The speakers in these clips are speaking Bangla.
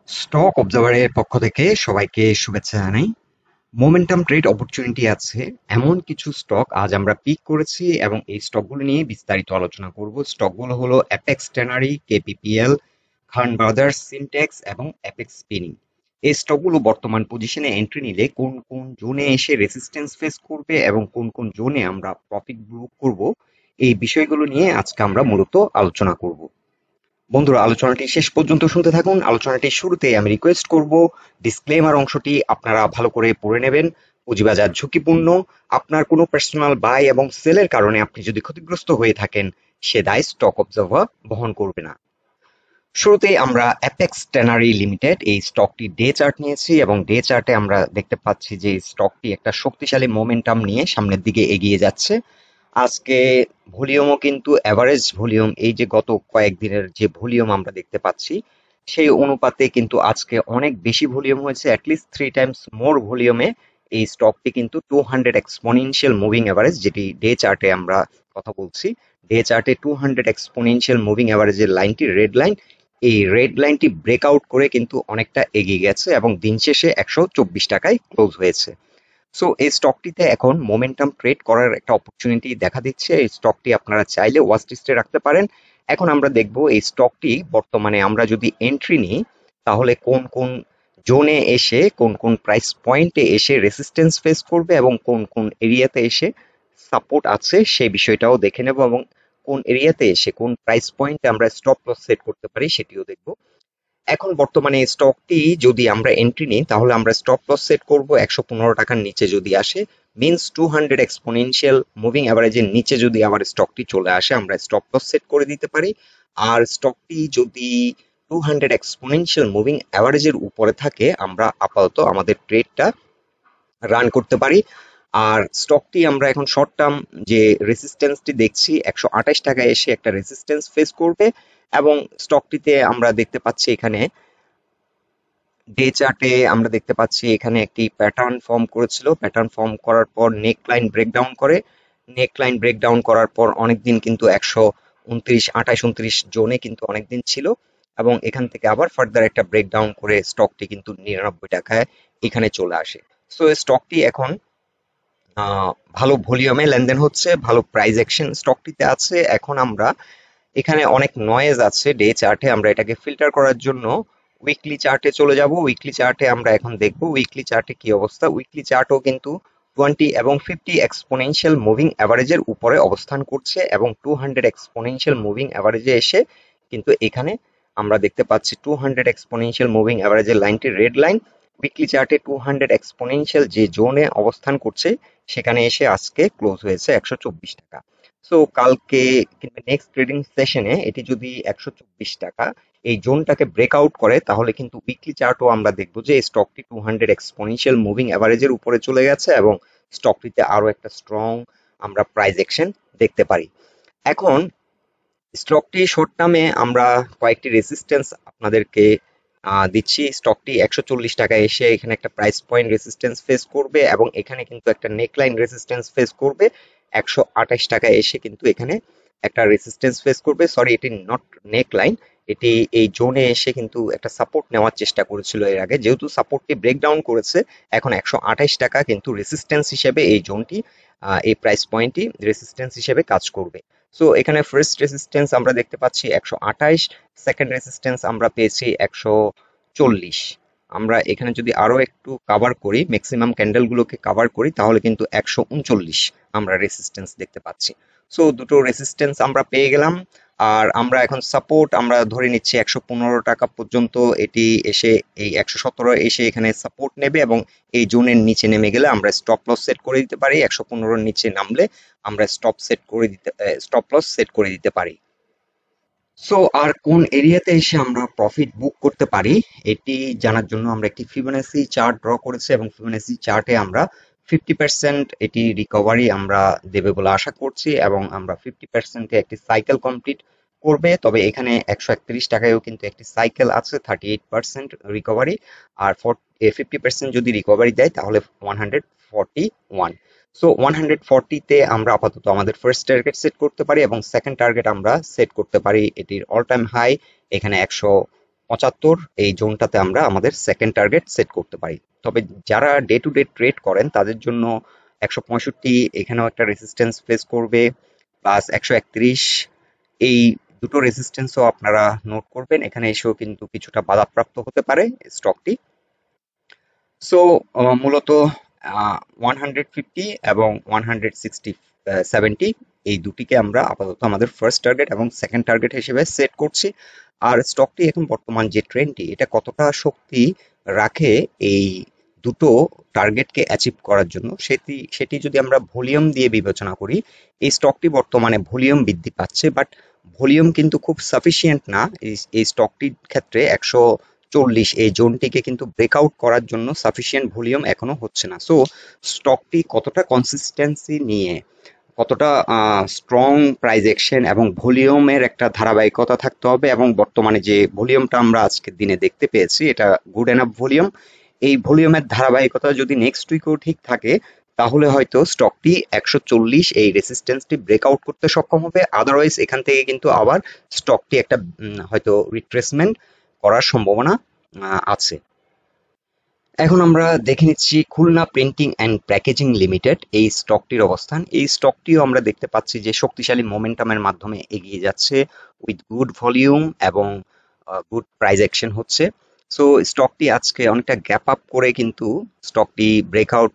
স্টক অবজারভারের পক্ষ থেকে সবাইকে শুভেচ্ছা জানাই। মোমেন্টাম ট্রেড অপরচুনিটি আছে এমন কিছু স্টক আজ আমরা পিক করেছি এবং এই স্টকগুলো নিয়ে বিস্তারিত আলোচনা করব। স্টকগুলো হলো অ্যাপেক্স ট্যানারি, কেপিপিএল, খান ব্রাদার্স, সিনটেক্স এবং অ্যাপেক্স স্পিনিং। এই স্টকগুলো বর্তমান পজিশনে এন্ট্রি নিলে কোন কোন জোনে এসে রেসিস্ট্যান্স ফেস করবে এবং কোন কোন জোনে আমরা প্রফিট বুক করব, এই বিষয়গুলো নিয়ে আজকে আমরা মূলত আলোচনা করব। বন্ধুরা, আলোচনাটি শেষ পর্যন্ত শুনতে থাকুন। আলোচনাটির শুরুতে আমি রিকোয়েস্ট করব ডিসক্লেমার অংশটি আপনারা ভালো করে পড়ে নেবেন। পুঁজিবাজার ঝুঁকিপূর্ণ। আপনার কোনো পার্সোনাল বাই এবং সেলের কারণে আপনি যদি ক্ষতিগ্রস্ত হয়ে থাকেন, সে দায় স্টক অবজার্ভার বহন করবে না। শুরুতেই আমরা অ্যাপেক্স ট্যানারি লিমিটেড এই স্টকটি ডে চার্ট নিয়েছি এবং ডে চার্টে আমরা দেখতে পাচ্ছি যে স্টকটি একটা শক্তিশালী মোমেন্টাম নিয়ে সামনের দিকে এগিয়ে যাচ্ছে। আজকে ভলিউমও কিন্তু অ্যাভারেজ ভলিউম, এই যে গত কয়েকদিনের যে ভলিউম আমরা দেখতে পাচ্ছি সেই অনুপাতে কিন্তু আজকে অনেক বেশি ভলিউম হয়েছে। অ্যাটলিস্ট 3 টাইমস মোর ভলিউমে এই স্টকটি কিন্তু 200 এক্সপোনেনশিয়াল মুভিং অ্যাভারেজ, যেটি ডে চার্টে আমরা কথা বলছি, ডে চার্টে 200 এক্সপোনেনশিয়াল মুভিং অ্যাভারেজের লাইনটি রেড লাইন, এই রেড লাইনটি ব্রেকআউট করে কিন্তু অনেকটা এগিয়ে গেছে এবং দিন শেষে 124 টাকায় ক্লোজ হয়েছে। সো এই স্টকটিতে এখন মোমেন্টাম ট্রেড করার একটা অপরচুনিটি দেখা দিচ্ছে। এই স্টকটি আপনারা চাইলে ওয়াচ লিস্টে রাখতে পারেন। এখন আমরা দেখব এই স্টকটি বর্তমানে আমরা যদি এন্ট্রি নিই তাহলে কোন কোন জোনে এসে, কোন কোন প্রাইস পয়েন্টে এসে রেসিস্ট্যান্স ফেস করবে এবং কোন কোন এরিয়াতে এসে সাপোর্ট আছে সেই বিষয়টাও দেখে নেব, এবং কোন এরিয়াতে এসে কোন প্রাইস পয়েন্টে আমরা স্টপ লস সেট করতে পারি সেটিও দেখব। এখন বর্তমানে স্টকটি যদি আমরা এন্ট্রি নিই তাহলে আমরা স্টপ লস সেট করব 115 টাকার নিচে যদি আসে, মিনস 200 এক্সপোনেনশিয়াল মুভিং অ্যাভারেজের নিচে যদি আবার স্টকটি চলে আসে আমরা স্টপ লস সেট করে দিতে পারি। আর স্টকটি যদি 200 এক্সপোনেনশিয়াল মুভিং অ্যাভারেজের উপরে থাকে আমরা আপাতত আমাদের ট্রেডটা রান করতে পারি। আর স্টকটি আমরা এখন শর্ট টার্ম যে রেসিস্ট্যান্সটি দেখছি 128 টাকায় এসে একটা রেসিস্ট্যান্স ফেস করবে এবং স্টকটিতে আমরা দেখতে পাচ্ছি এখানে ডে চার্টে আমরা দেখতে পাচ্ছি এখানে একটি প্যাটার্ন ফর্ম করেছিল। প্যাটার্ন ফর্ম করার পর নেক লাইন ব্রেকডাউন করে, নেক লাইন ব্রেকডাউন করার পর অনেকদিন কিন্তু 129, 28, 29 জোনে কিন্তু অনেকদিন ছিল এবং এখান থেকে আবার ফার্দার একটা ব্রেকডাউন করে স্টকটি কিন্তু 99 টাকায় এখানে চলে আসে। সো স্টকটি এখন ভালো ভলিউমে লেনদেন হচ্ছে, ভালো প্রাইস অ্যাকশন স্টকটিতে আছে। এখন আমরা এখানে অনেক নয়েজ আছে ডে চার্টে, আমরা এটাকে ফিল্টার করার জন্য উইকলি চার্টে চলে যাব। উইকলি চার্টে আমরা এখন দেখব উইকলি চার্টে কি অবস্থা। উইকলি চার্টও কিন্তু 20 এবং 50 এক্সপোনেনশিয়াল মুভিং অ্যাভারেজের উপরে অবস্থান করছে এবং 200 এক্সপোনেনশিয়াল মুভিং অ্যাভারেজে এসে কিন্তু এখানে আমরা দেখতে পাচ্ছি 200 এক্সপোনেনশিয়াল মুভিং অ্যাভারেজের লাইনটি রেড লাইন। উইকলি চার্টে 200 এক্সপোনেনশিয়াল যে জোনে অবস্থান করছে সেখানে এসে আজকে ক্লোজ হয়েছে 124 টাকা। সো কালকে কিংবা নেক্সট ট্রেডিং সেশনে এটি যদি 124 টাকা এই জোনটাকে ব্রেকআউট করে তাহলে কিন্তু উইকলি চার্টও আমরা দেখবো যে স্টকটি 200 এক্সপোনেনশিয়াল মুভিং অ্যাভারেজের উপরে চলে গেছে এবং স্টকটিতে আরো একটা স্ট্রং আমরা প্রাইস অ্যাকশন দেখতে পারি। এখন স্টকটি শর্ট টার্মে আমরা কয়েকটি রেসিস্ট্যান্স আপনাদেরকে দিচ্ছি। স্টকটি 140 টাকায় এসে এখানে একটা প্রাইস পয়েন্ট রেসিস্ট্যান্স ফেস করবে এবং এখানে কিন্তু একটা নেকলাইন রেসিস্ট্যান্স ফেস করবে। 128 টাকায় এসে কিন্তু এখানে একটা রেসিস্ট্যান্স ফেস করবে, সরি এটি নট নেকলাইন, এটি এই জোনে এসে কিন্তু একটা সাপোর্ট নেওয়ার চেষ্টা করেছিল এর আগে। যেহেতু সাপোর্টটি ব্রেকডাউন করেছে এখন 128 টাকা কিন্তু রেসিস্ট্যান্স হিসেবে এই জোনটি, এই প্রাইস পয়েন্টটি রেসিস্ট্যান্স হিসেবে কাজ করবে। সো এখানে ফার্স্ট রেসিস্ট্যান্স আমরা দেখতে পাচ্ছি 128, সেকেন্ড রেসিস্ট্যান্স আমরা পেয়েছি 140। আমরা এখানে যদি আরো একটু কভার করি, ম্যাক্সিমাম ক্যান্ডেলগুলোকে কভার করি তাহলে কিন্তু 139 আমরা রেসিস্ট্যান্স দেখতে পাচ্ছি। সো দুটো রেসিস্ট্যান্স আমরা পেয়ে গেলাম। আর আমরা এখন সাপোর্ট আমরা ধরে নিচ্ছি 115 টাকা পর্যন্ত এটি এসে এই 117 এসে এখানে সাপোর্ট নেবে এবং এই জোনের নিচে নেমে গেলে আমরা স্টপ লস সেট করে দিতে পারি। 115 নিচে নামলে আমরা স্টপ লস সেট করে দিতে পারি। সো আর কোন এরিয়াতে এসে আমরা প্রফিট বুক করতে পারি এটি জানার জন্য আমরা একটি ফিবোনাসি চার্ট ড্র করেছি এবং ফিবোনাসি চার্টে আমরা 50% এটি রিকভারি আমরা দেবে বলে আশা করছি এবং আমরা 50% একটি সাইকেল কমপ্লিট করবে। তবে এখানে 131 টাকায়ও কিন্তু একটি সাইকেল আছে, 38% রিকভারি। আর 50% যদি রিকভারি দেয় তাহলে 141। সো 140-তে আমরা আপাতত আমাদের ফার্স্ট টার্গেট সেট করতে পারি এবং সেকেন্ড টার্গেট আমরা সেট করতে পারি এটির অল টাইম হাই এখানে 75 এই জোনটাতে আমরা আমাদের সেকেন্ড টার্গেট সেট করতে পারি। তবে যারা ডে টু ডে ট্রেড করেন তাদের জন্য 165 এখানেও একটা রেজিস্ট্যান্স ফেস করবে, প্লাস 131 এই দুটো রেজিস্ট্যান্সও আপনারা নোট করবেন। এখানে এসেও কিন্তু কিছুটা বাধাপ্রাপ্ত হতে পারে স্টকটি। সো মূলত 150 এবং 170 এই দুটিকে আমরা আপাতত আমাদের ফার্স্ট টার্গেট এবং সেকেন্ড টার্গেট হিসেবে সেট করছি। আর স্টকটি এখন বর্তমান যে ট্রেন্ডটি, এটা কতটা শক্তি রাখে এই দুটো টার্গেটকে অ্যাচিভ করার জন্য, সেটি সেটি যদি আমরা ভলিউম দিয়ে বিবেচনা করি, এই স্টকটি বর্তমানে ভলিউম বৃদ্ধি পাচ্ছে, বাট ভলিউম কিন্তু খুব সাফিসিয়েন্ট না। এই স্টকটির ক্ষেত্রে 140 এই জোনটিকে কিন্তু ব্রেকআউট করার জন্য সাফিসিয়েন্ট ভলিউম এখনো হচ্ছে না। সো স্টকটি কতটা কনসিস্টেন্সি নিয়ে, কতটা স্ট্রং প্রাইস অ্যাকশন এবং ভলিউমের একটা ধারাবাহিকতা থাকতে হবে, এবং বর্তমানে যে ভলিউমটা আমরা আজকের দিনে দেখতে পেয়েছি এটা গুড এনাফ ভলিউম। এই ভলিউমের ধারাবাহিকতা যদি নেক্সট উইকেও ঠিক থাকে, তাহলে হয়তো স্টকটি 140 এই রেসিস্ট্যান্সটি ব্রেকআউট করতে সক্ষম হবে। আদারওয়াইজ এখান থেকে কিন্তু আবার স্টকটি একটা হয়তো রিট্রেসমেন্ট করার সম্ভাবনা আছে। এখন আমরা দেখে নিচ্ছি Khulna printing and packaging limited এই স্টকটির অবস্থান। এই স্টকটিও আমরা দেখতে পাচ্ছি যে শক্তিশালী মোমেন্টামের মাধ্যমে এগিয়ে যাচ্ছে উইথ গুড ভলিউম এবং গুড প্রাইস অ্যাকশন হচ্ছে। সো স্টকটি আজকে অনেকটা গ্যাপ আপ করে কিন্তু স্টকটি ব্রেকআউট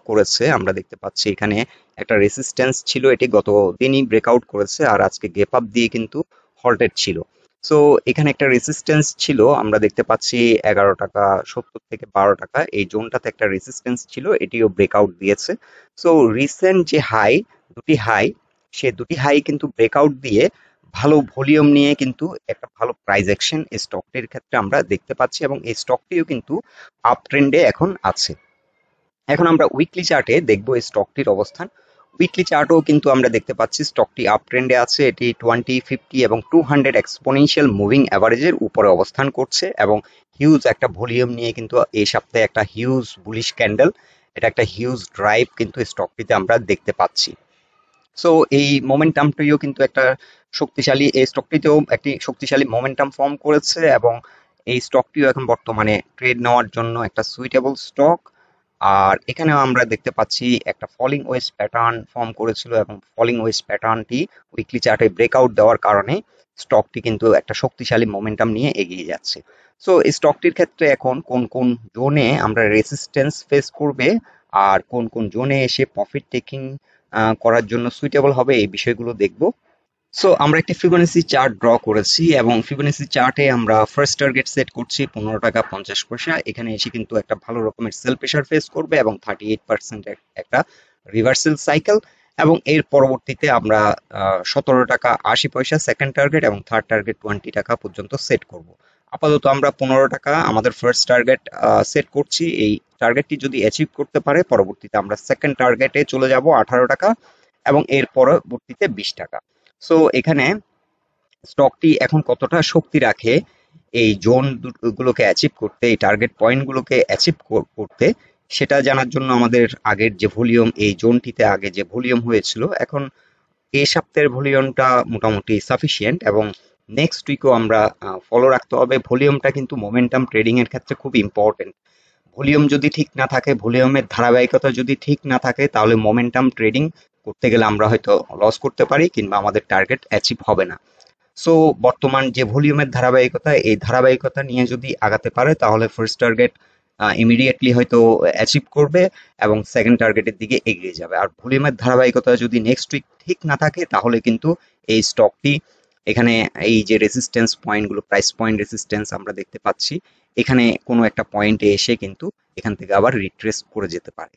করেছে। আমরা দেখতে পাচ্ছি এখানে একটা রেসিস্ট্যান্স ছিল, এটি গত দিনই ব্রেকআউট করেছে, আর আজকে গ্যাপ আপ দিয়ে কিন্তু হল্টেড ছিল। সো এখানে একটা রেসিস্ট্যান্স ছিল, আমরা দেখতে পাচ্ছি 11 টাকা 70 থেকে 12 টাকা এই জোনটাতে একটা রেসিস্ট্যান্স ছিল, এটিও ব্রেকআউট দিয়েছে। সো রিসেন্ট যে হাই, দুটি হাই, সে দুটি হাই কিন্তু ব্রেকআউট দিয়ে ভালো ভলিউম নিয়ে কিন্তু একটা ভালো প্রাইস অ্যাকশন এই স্টকটির ক্ষেত্রে আমরা দেখতে পাচ্ছি, এবং এই স্টকটিও কিন্তু আপ ট্রেন্ডে এখন আছে। এখন আমরা উইকলি চার্টে দেখবো এই স্টকটির অবস্থান। উইকলি চার্টও কিন্তু আমরা দেখতে পাচ্ছি স্টকটি আপ ট্রেন্ডে আছে, এটি 20, 50 এবং 200 এক্সপোনেনশিয়াল মুভিং অ্যাভারেজের উপরে অবস্থান করছে, এবং হিউজ একটা ভলিউম নিয়ে কিন্তু এই সপ্তাহে একটা হিউজ বুলিশ ক্যান্ডেল, এটা একটা হিউজ ড্রাইভ কিন্তু স্টকটিতে আমরা দেখতে পাচ্ছি। সো এই মোমেন্টামটিও কিন্তু একটা শক্তিশালী, এই স্টকটিতেও একটি শক্তিশালী মোমেন্টাম ফর্ম করেছে, এবং এই স্টকটিও এখন বর্তমানে ট্রেড নেওয়ার জন্য একটা সুইটেবল স্টক। আর এখানেও আমরা দেখতে পাচ্ছি একটা ফলিং ওয়েজ প্যাটার্ন ফর্ম করেছিল, এবং ফলিং ওয়েজ প্যাটার্নটি উইকলি চার্টে ব্রেকআউট দেওয়ার কারণে স্টকটি কিন্তু একটা শক্তিশালী মোমেন্টাম নিয়ে এগিয়ে যাচ্ছে। সো এই স্টকটির ক্ষেত্রে এখন কোন কোন জোনে আমরা রেসিস্ট্যান্স ফেস করবে, আর কোন কোন জোনে এসে প্রফিট টেকিং করার জন্য সুইটেবল হবে, এই বিষয়গুলো দেখব। সো আমরা একটি ফিবোনাসি চার্ট ড্র করেছি, এবং ফিবোনাসি চার্টে আমরা ফার্স্ট টার্গেট সেট করছি 15 টাকা 50 পয়সা। এখানে এসে কিন্তু একটা ভালো রকমের সেল প্রেশার ফেস করবে, এবং 38% একটা রিভার্সাল সাইকেল, এবং এর পরবর্তীতে আমরা 17 টাকা 80 পয়সা সেকেন্ড টার্গেট এবং থার্ড টার্গেট 20 টাকা পর্যন্ত সেট করব। আপাতত আমরা 15 টাকা আমাদের ফার্স্ট টার্গেট সেট করছি। এই টার্গেটটি যদি অ্যাচিভ করতে পারে, পরবর্তীতে আমরা সেকেন্ড টার্গেটে চলে যাব 18 টাকা, এবং এর পরবর্তীতে 20 টাকা। সো এখানে স্টকটি এখন কতটা শক্তি রাখে এই জোন গুলোকে অ্যাচিভ করতে, এই টার্গেট পয়েন্টগুলোকে অ্যাচিভ করতে, সেটা জানার জন্য আমাদের আগের যে ভলিউম, এই জোনটিতে আগে যে ভলিউম হয়েছিল, এখন এই সপ্তাহের ভলিউমটা মোটামুটি সাফিসিয়েন্ট, এবং নেক্সট উইকও আমরা ফলো রাখতে হবে। ভলিউমটা কিন্তু মোমেন্টাম ট্রেডিং এর ক্ষেত্রে খুব ইম্পর্টেন্ট। ভলিউম যদি ঠিক না থাকে, ভলিউমের ধারাবাহিকতা যদি ঠিক না থাকে, তাহলে মোমেন্টাম ট্রেডিং করতে গেলে আমরা হয়তো লস করতে পারি, কিংবা আমাদের টার্গেট অ্যাচিভ হবে না। সো বর্তমান যে ভলিউমের ধারাবাহিকতা, এই ধারাবাহিকতা নিয়ে যদি আগাতে পারে, তাহলে ফার্স্ট টার্গেট ইমিডিয়েটলি হয়তো অ্যাচিভ করবে, এবং সেকেন্ড টার্গেটের দিকে এগিয়ে যাবে। আর ভলিউমের ধারাবাহিকতা যদি নেক্সট উইক ঠিক না থাকে, তাহলে কিন্তু এই স্টকটি এখানে এই যে রেজিস্ট্যান্স পয়েন্টগুলো, প্রাইস পয়েন্ট রেজিস্ট্যান্স আমরা দেখতে পাচ্ছি, এখানে কোনো একটা পয়েন্টে এসে কিন্তু এখান থেকে আবার রিট্রেস করে যেতে পারে।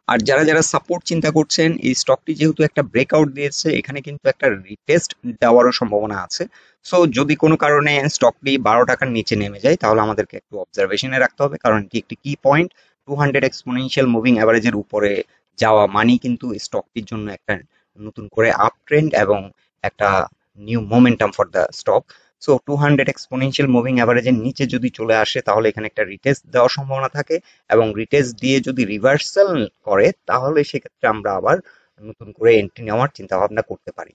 আর যারা যারা সাপোর্ট চিন্তা করছেন, এই স্টকটি যেহেতু একটা ব্রেকআউট দিয়েছে, এখানে কিন্তু একটা রিটেস্ট দেওয়ারও সম্ভাবনা আছে। সো যদি কোনো কারণে স্টকটি 12 টাকার নিচে নেমে যায়, তাহলে আমাদেরকে একটু অবজারভেশনে রাখতে হবে, কারণ এটি একটি কি পয়েন্ট। 200 এক্সপোনেনশিয়াল মুভিং অ্যাভারেজের উপরে যাওয়া মানেই কিন্তু স্টকটির জন্য একটা নতুন করে আপ ট্রেন্ড এবং একটা new momentum for the stock. So 200 exponential moving অ্যাভারেজের নিচে যদি চলে আসে, তাহলে এখানে একটা রিটেস্ট দেওয়ার সম্ভাবনা থাকে, এবং রিটেস্ট দিয়ে যদি রিভার্সাল করে, তাহলে সেক্ষেত্রে আমরা আবার নতুন করে এন্ট্রি নেওয়ার চিন্তা ভাবনা করতে পারি।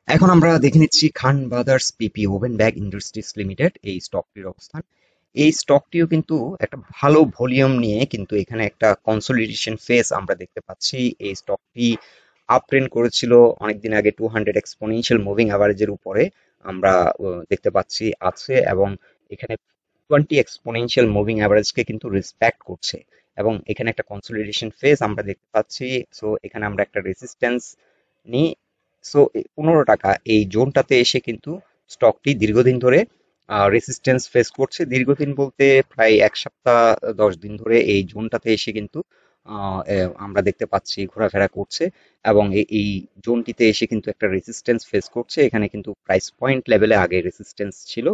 এখন আমরা দেখে নিচ্ছি খান ব্রাদার্স পিপি ওভেন ব্যাগ ইন্ডাস্ট্রিজ লিমিটেড এই স্টকটির অবস্থান। এই স্টকটিও কিন্তু একটা ভালো ভলিউম নিয়ে কিন্তু এখানে একটা কনসলিডেশন ফেজ আমরা দেখতে পাচ্ছি। এই স্টকটি আপ ট্রেন্ড করেছিল অনেকদিন আগে 200 এক্সপোনেনশিয়াল মুভিং অ্যাভারেজের উপরে আমরা দেখতে পাচ্ছি আছে, এবং এখানে 20 এক্সপোনেনশিয়াল মুভিং অ্যাভারেজকে কিন্তু রেসপেক্ট করছে, এবং এখানে একটা কনসলিডেশন ফেজ আমরা দেখতে পাচ্ছি। সো এখানে আমরা একটা রেজিস্ট্যান্স নিই। সো 15 টাকা এই জোনটাতে এসে কিন্তু স্টকটি দীর্ঘদিন ধরে রেসিস্ট্যান্স ফেস করছে। দীর্ঘদিন বলতে প্রায় 1 সপ্তাহ 10 দিন ধরে এই জোনটাতে এসে কিন্তু আমরা দেখতে পাচ্ছি ঘোরাফেরা করছে, এবং এই জোনটিতে এসে কিন্তু একটা রেসিস্ট্যান্স ফেস করছে। এখানে কিন্তু প্রাইস পয়েন্ট লেভেলে আগে রেসিস্ট্যান্স ছিল,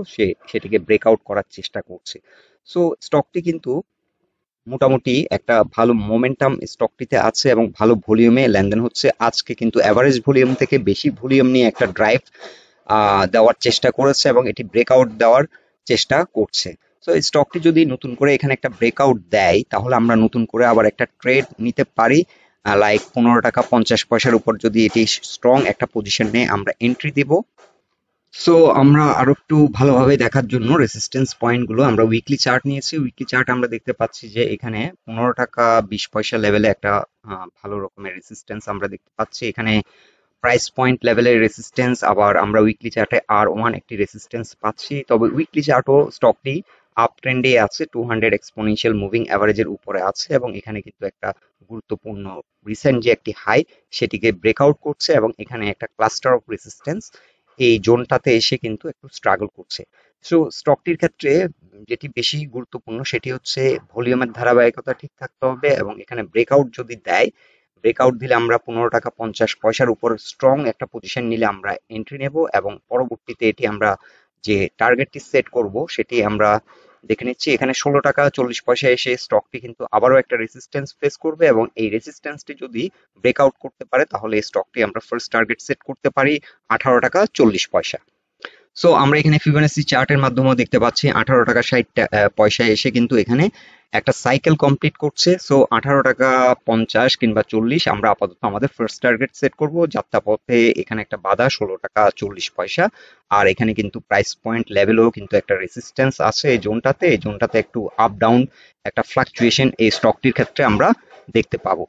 সেটিকে ব্রেকআউট করার চেষ্টা করছে। সো স্টকটি কিন্তু মোটামুটি একটা ভালো মোমেন্টাম স্টকটিতে আছে এবং ভালো ভলিউমে লেনদেন হচ্ছে। আজকে কিন্তু অ্যাভারেজ ভলিউম থেকে বেশি ভলিউম নিয়ে একটা ড্রাইভ দেওয়ার চেষ্টা করেছে এবং এটি ব্রেকআউট দেওয়ার চেষ্টা করছে। সো এই স্টকটি যদি নতুন করে এখানে একটা ব্রেকআউট দেয় তাহলে আমরা নতুন করে আবার একটা ট্রেড নিতে পারি। লাইক 15 টাকা 50 পয়সার উপর যদি এটি স্ট্রং একটা পজিশন নেয় আমরা এন্ট্রি দিব। সো আমরা আরো একটু ভালোভাবে দেখার জন্য রেসিস্ট্যান্স পয়েন্টগুলো আমরা উইকলি চার্ট নিয়েছি। উইকলি চার্ট আমরা দেখতে পাচ্ছি যে এখানে 15 টাকা 20 পয়সা লেভেলে একটা ভালো রকমের রেসিস্ট্যান্স আমরা দেখতে পাচ্ছি। এখানে প্রাইস পয়েন্ট লেভেলের রেসিস্ট্যান্স, আবার আমরা উইকলি চার্টে R1 একটি রেসিস্ট্যান্স পাচ্ছি। তবে উইকলি চার্টও স্টকটি আপ ট্রেন্ডে আছে, 200 এক্সপোনেনশিয়াল মুভিং অ্যাভারেজের উপরে আছে, এবং এখানে কিন্তু একটা গুরুত্বপূর্ণ রিসেন্ট যে একটি হাই সেটিকে ব্রেকআউট করছে, এবং এখানে একটা ক্লাস্টার অফ রেসিস্ট্যান্স এই জোনটাতে এসে কিন্তু একটু স্ট্রাগল করছে। সো স্টকটির ক্ষেত্রে যেটি বেশি গুরুত্বপূর্ণ সেটি হচ্ছে ভলিউমের ধারাবাহিকতা ঠিক থাকতে হবে, এবং এখানে ব্রেকআউট যদি দেয়, ব্রেকআউট দিলে আমরা 15 টাকা 50 পয়সার উপর স্ট্রং একটা পজিশন নিলে আমরা এন্ট্রি নেব, এবং পরবর্তীতে এটি আমরা যে টার্গেটটি সেট করব সেটি আমরা দেখে নিচ্ছি। এখানে 16 টাকা 40 পয়সা এসে স্টকটি কিন্তু আবারও একটা রেসিস্ট্যান্স ফেস করবে, এবং এই রেসিস্ট্যান্সটি যদি ব্রেকআউট করতে পারে তাহলে এই স্টকটি আমরা ফার্স্ট টার্গেট সেট করতে পারি 18 টাকা 40 পয়সা। সো আমরা এখানে ফিবোনাচি চার্টের মাধ্যমেও দেখতে পাচ্ছি 18 টাকা 60 পয়সা এসে কিন্তু এখানে একটা সাইকেল কমপ্লিট করছে। সো 18 টাকা 50 কিংবা 40 আমরা আপাতত আমাদের ফার্স্ট টার্গেট সেট করব। যাত্রাপথে এখানে একটা বাধা 16 টাকা 40 পয়সা, আর এখানে কিন্তু প্রাইস পয়েন্ট লেভেলেও কিন্তু একটা রেসিস্ট্যান্স আছে এই জোনটাতে একটু আপ ডাউন একটা ফ্লাকচুয়েশন এই স্টকটির ক্ষেত্রে আমরা দেখতে পাবো।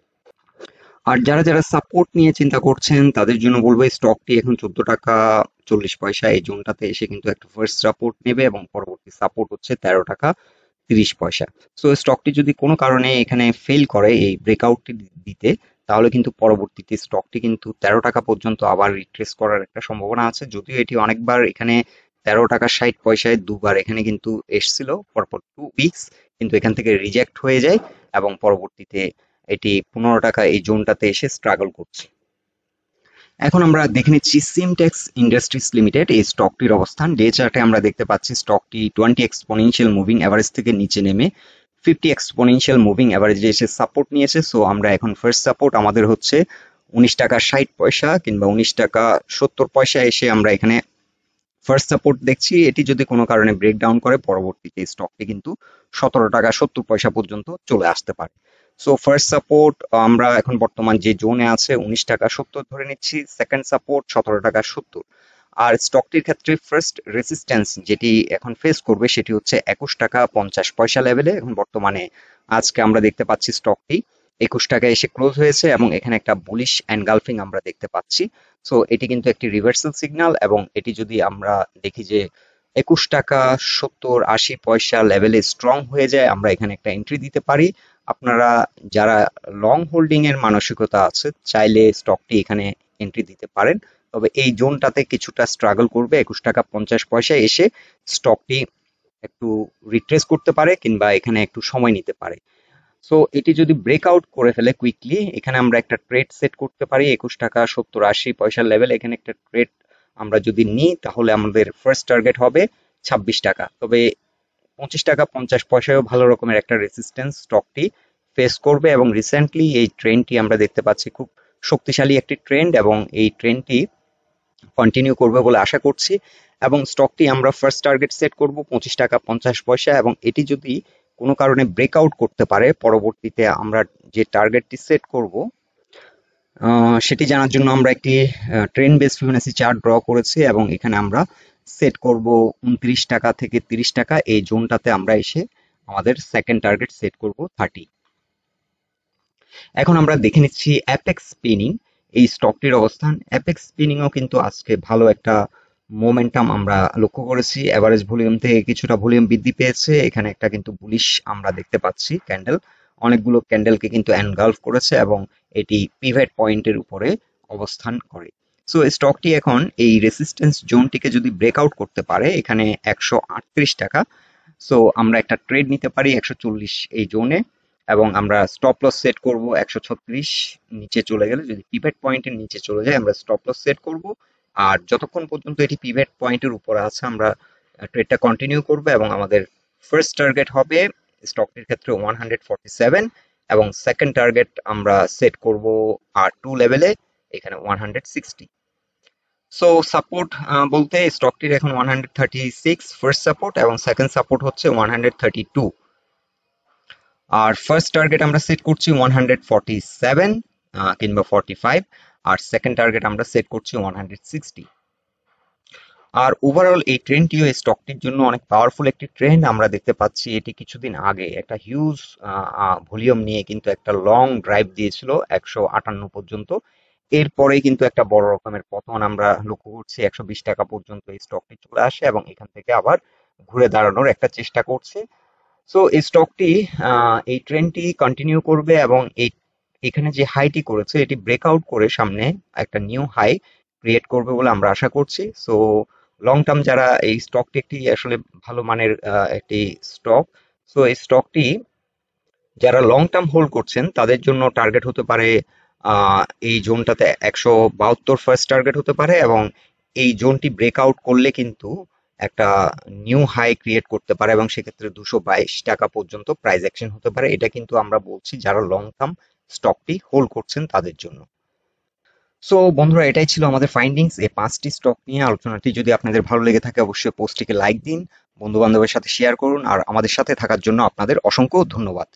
আর যারা যারা সাপোর্ট নিয়ে চিন্তা করছেন তাদের জন্য বলবো এই স্টকটি এখন 14 টাকা 40 পয়সা এই জোনটাতে এসে কিন্তু একটা ফার্স্ট সাপোর্ট নেবে, এবং পরবর্তী সাপোর্ট হচ্ছে 13 টাকা 30 পয়সা। সো স্টকটি যদি কোনো কারণে এখানে ফেল করে এই ব্রেকআউটটি দিতে, তাহলে কিন্তু পরবর্তীতে স্টকটি কিন্তু 13 টাকা পর্যন্ত আবার রিট্রেস করার একটা সম্ভাবনা আছে। যদিও এটি অনেকবার এখানে 13 টাকা 60 পয়সায় দুবার এখানে কিন্তু এসছিল পরপর 2 উইকস, কিন্তু এখান থেকে রিজেক্ট হয়ে যায়, এবং পরবর্তীতে এটি 15 টাকা এই জোনটাতে এসে স্ট্রাগল করছে। এখন আমরা দেখে নিচ্ছি সিমটেক্স ইন্ডাস্ট্রিজ লিমিটেড এই স্টকটির অবস্থান। ডে চার্টে আমরা দেখতে পাচ্ছি স্টকটি 20 এক্সপোনেনশিয়াল মুভিং অ্যাভারেজ থেকে নিচে নেমে 50 এক্সপোনেনশিয়াল মুভিং অ্যাভারেজে এসে সাপোর্ট নিয়েছে। সো আমরা এখন ফার্স্ট সাপোর্ট আমাদের হচ্ছে 19 টাকা 60 পয়সা কিংবা 19 টাকা 70 পয়সা এসে আমরা এখানে ফার্স্ট সাপোর্ট দেখছি। এটি যদি কোনো কারণে ব্রেকডাউন করে পরবর্তীতে স্টকটি কিন্তু 17 টাকা 70 পয়সা পর্যন্ত চলে আসতে পারে। সো ফার্স্ট সাপোর্ট আমরা এখন বর্তমান যে জোনে আছে 19 টাকা 70 ধরে নিচ্ছি, সেকেন্ড সাপোর্ট 17 টাকা 70। আর স্টকটির ক্ষেত্রে ফার্স্ট রেসিস্ট্যান্স যেটি এখন ফেস করবে সেটি হচ্ছে 21 টাকা 50 পয়সা লেভেলে। এখন বর্তমানে আজকে আমরা দেখতে পাচ্ছি স্টকটি 21 টাকায় এসে ক্লোজ হয়েছে, এবং এখানে একটা বুলিশ এনগালফিং আমরা দেখতে পাচ্ছি। সো এটি কিন্তু একটি রিভার্সাল সিগন্যাল, এবং এটি যদি আমরা দেখি যে 21 টাকা 70 80 পয়সা লেভেলে স্ট্রং হয়ে যায় আমরা এখানে একটা এন্ট্রি দিতে পারি। আপনারা যারা লং হোল্ডিং এর মানসিকতা আছে চাইলে স্টকটি এখানে এন্ট্রি দিতে পারেন, তবে এই জোনটাতে কিছুটা স্ট্রাগল করবে। 21 টাকা 50 পয়সা এসে স্টকটি একটু রিট্রেস করতে পারে কিংবা এখানে একটু সময় নিতে পারে। সো এটি যদি ব্রেকআউট করে ফেলে কুইকলি, এখানে আমরা একটা ট্রেড সেট করতে পারি 21 টাকা 70 80 পয়সার লেভেল। এখানে একটা ট্রেড আমরা যদি নিই তাহলে আমাদের ফার্স্ট টার্গেট হবে 26 টাকা। তবে 25 টাকা 50 পয়সায়ও ভালো রকমের একটা রেসিস্ট্যান্স স্টকটি ফেস করবে, এবং রিসেন্টলি এই ট্রেন্ডটি আমরা দেখতে পাচ্ছি খুব শক্তিশালী একটি ট্রেন্ড, এবং এই ট্রেন্ডটি কন্টিনিউ করবে বলে আশা করছি। এবং স্টকটি আমরা ফার্স্ট টার্গেট সেট করব 25 টাকা 50 পয়সা, এবং এটি যদি কোনো কারণে ব্রেকআউট করতে পারে পরবর্তীতে আমরা যে টার্গেটটি সেট করব সেটি জানার জন্য আমরা একটি trend base Fibonacci chart draw করেছি এবং এখানে আমরা সেট করব 29 টাকা থেকে 30 টাকা, এই জোনটাতে আমরা এসে আমাদের সেকেন্ড টার্গেট সেট করব 30। এখন আমরা দেখে নিচ্ছি অ্যাপেক্স স্পিনিং, এই স্টকটির অবস্থান। অ্যাপেক্স স্পিনিংও কিন্তু আজকে ভালো একটা মোমেন্টাম আমরা লক্ষ্য করেছি, এভারেজ ভলিউম থেকে কিছুটা ভলিউম বৃদ্ধি পেয়েছে। এখানে একটা কিন্তু বুলিশ আমরা দেখতে পাচ্ছি ক্যান্ডেল, অনেকগুলো ক্যান্ডেলকে কিন্তু এনগালফ করেছে এবং এটি পিভট পয়েন্টের উপরে অবস্থান করে। সো স্টকটি এখন এই রেসিস্ট্যান্স জোনটিকে যদি ব্রেকআউট করতে পারে, এখানে 138 টাকা, সো আমরা একটা ট্রেড নিতে পারি 140 এই জোনে, এবং আমরা স্টপ লস সেট করব 136 নিচে চলে গেলে। যদি পিভট পয়েন্টের নিচে চলে যায় আমরা স্টপ লস সেট করব, আর যতক্ষণ পর্যন্ত এটি পিভট পয়েন্টের উপরে আছে আমরা ট্রেডটা কন্টিনিউ করব, এবং আমাদের ফার্স্ট টার্গেট হবে স্টকটির ক্ষেত্রে 147, এবং সেকেন্ড টার্গেট আমরা সেট করব R2 লেভেলে, এখানে 160। সো সাপোর্ট বলতে স্টকটির এখন 136 ফার্স্ট সাপোর্ট, এবং সেকেন্ড সাপোর্ট হচ্ছে 132, আর ফার্স্ট টার্গেট আমরা সেট করছি 147 কিংবা 45, আর সেকেন্ড টার্গেট আমরা সেট করছি 160। আর ওভারঅল এই ট্রেন্ডটিও এই স্টকটির জন্য অনেক পাওয়ারফুল একটি ট্রেন্ড। আমরা দেখতে পাচ্ছি এটি কিছুদিন আগে একটা হিউজ ভলিউম নিয়ে কিন্তু একটা লং ড্রাইভ দিয়েছিল 158 পর্যন্ত। এরপরেই কিন্তু একটা বড় রকমের পতন আমরা লক্ষ্য করছি, 120 টাকা পর্যন্ত এই স্টকটি চলে আসে এবং এখান থেকে আবার ঘুরে দাঁড়ানোর একটা চেষ্টা করছে। সো এই স্টকটি এই ট্রেন্ডটি কন্টিনিউ করবে, এবং এখানে যে হাইটি করেছে এটি ব্রেকআউট করে সামনে একটা নিউ হাই ক্রিয়েট করবে বলে আমরা আশা করছি। সো লং টার্ম যারা, এই স্টকটি একটি আসলে ভালো মানের একটি স্টক, সো এই স্টকটি যারা লং টার্ম হোল্ড করছেন তাদের জন্য টার্গেট হতে পারে এই জোনটাতে 172 ফার্স্ট টার্গেট হতে পারে, এবং এই জোনটি ব্রেকআউট করলে কিন্তু একটা নিউ হাই ক্রিয়েট করতে পারে, এবং সেক্ষেত্রে 222 টাকা পর্যন্ত প্রাইস অ্যাকশন হতে পারে। এটা কিন্তু আমরা বলছি যারা লং টার্ম স্টকটি হোল্ড করছেন তাদের জন্য। সো বন্ধুরা, এটাই ছিল আমাদের ফাইন্ডিংস এই 5টি স্টক নিয়ে আলোচনাটি। যদি আপনাদের ভালো লেগে থাকে অবশ্যই পোস্টটিকে লাইক দিন, বন্ধু বান্ধবের সাথে শেয়ার করুন, আর আমাদের সাথে থাকার জন্য আপনাদের অসংখ্য ধন্যবাদ।